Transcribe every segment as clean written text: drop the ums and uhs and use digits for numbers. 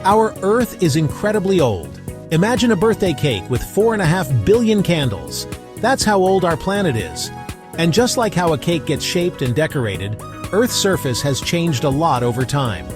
Our Earth is incredibly old. Imagine a birthday cake with 4.5 billion candles. That's how old our planet is. And just like how a cake gets shaped and decorated, Earth's surface has changed a lot over time.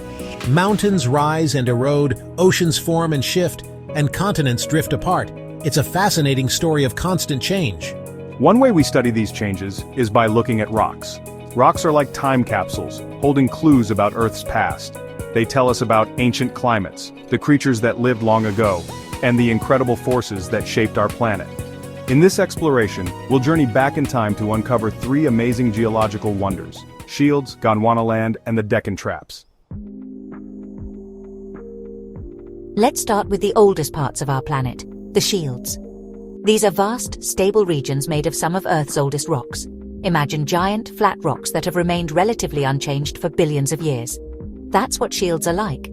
Mountains rise and erode, oceans form and shift, and continents drift apart. It's a fascinating story of constant change. One way we study these changes is by looking at rocks. Rocks are like time capsules, holding clues about Earth's past. They tell us about ancient climates, the creatures that lived long ago, and the incredible forces that shaped our planet. In this exploration, we'll journey back in time to uncover 3 amazing geological wonders: Shields, Gondwana land, and the Deccan Traps. Let's start with the oldest parts of our planet, the Shields. These are vast, stable regions made of some of Earth's oldest rocks. Imagine giant, flat rocks that have remained relatively unchanged for billions of years. That's what shields are like.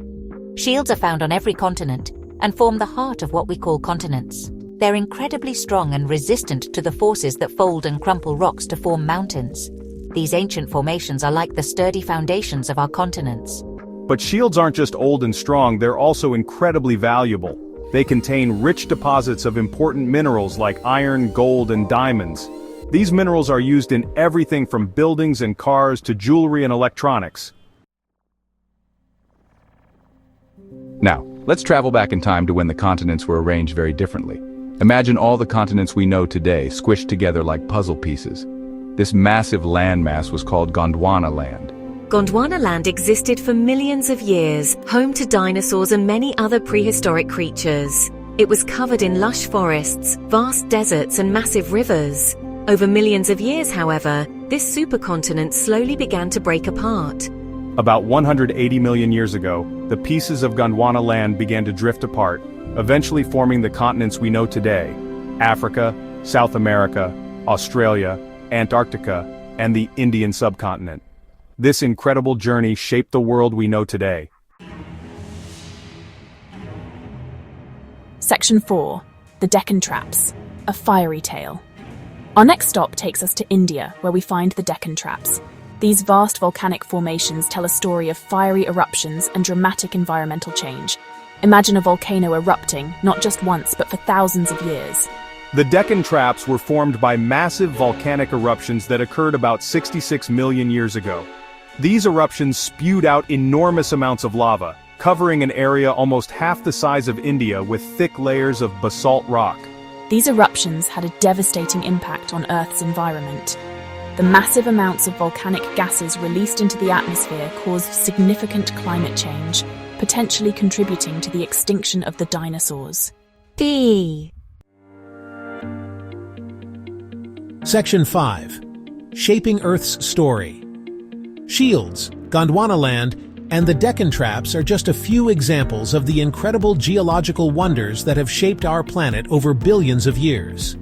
Shields are found on every continent and form the heart of what we call continents. They're incredibly strong and resistant to the forces that fold and crumple rocks to form mountains. These ancient formations are like the sturdy foundations of our continents. But shields aren't just old and strong, they're also incredibly valuable. They contain rich deposits of important minerals like iron, gold, and diamonds. These minerals are used in everything from buildings and cars to jewelry and electronics. Now, let's travel back in time to when the continents were arranged very differently. Imagine all the continents we know today squished together like puzzle pieces. This massive landmass was called Gondwana land. Gondwana land existed for millions of years, home to dinosaurs and many other prehistoric creatures. It was covered in lush forests, vast deserts and massive rivers. Over millions of years, however, this supercontinent slowly began to break apart. About 180 million years ago, the pieces of Gondwana land began to drift apart, eventually forming the continents we know today: Africa, South America, Australia, Antarctica, and the Indian subcontinent. This incredible journey shaped the world we know today. Section 4. The Deccan Traps. A fiery tale. Our next stop takes us to India, where we find the Deccan Traps. These vast volcanic formations tell a story of fiery eruptions and dramatic environmental change. Imagine a volcano erupting, not just once, but for thousands of years. The Deccan Traps were formed by massive volcanic eruptions that occurred about 66 million years ago. These eruptions spewed out enormous amounts of lava, covering an area almost half the size of India with thick layers of basalt rock. These eruptions had a devastating impact on Earth's environment. The massive amounts of volcanic gases released into the atmosphere caused significant climate change, potentially contributing to the extinction of the dinosaurs. Section 5. Shaping Earth's Story. Shields, Gondwana land, and the Deccan Traps are just a few examples of the incredible geological wonders that have shaped our planet over billions of years.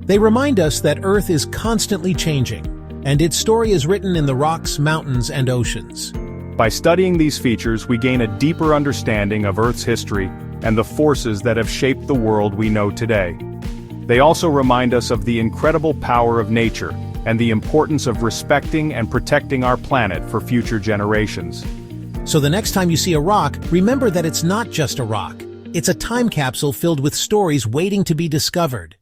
They remind us that Earth is constantly changing, and its story is written in the rocks, mountains, and oceans. By studying these features, we gain a deeper understanding of Earth's history and the forces that have shaped the world we know today. They also remind us of the incredible power of nature and the importance of respecting and protecting our planet for future generations. So the next time you see a rock, remember that it's not just a rock. It's a time capsule filled with stories waiting to be discovered.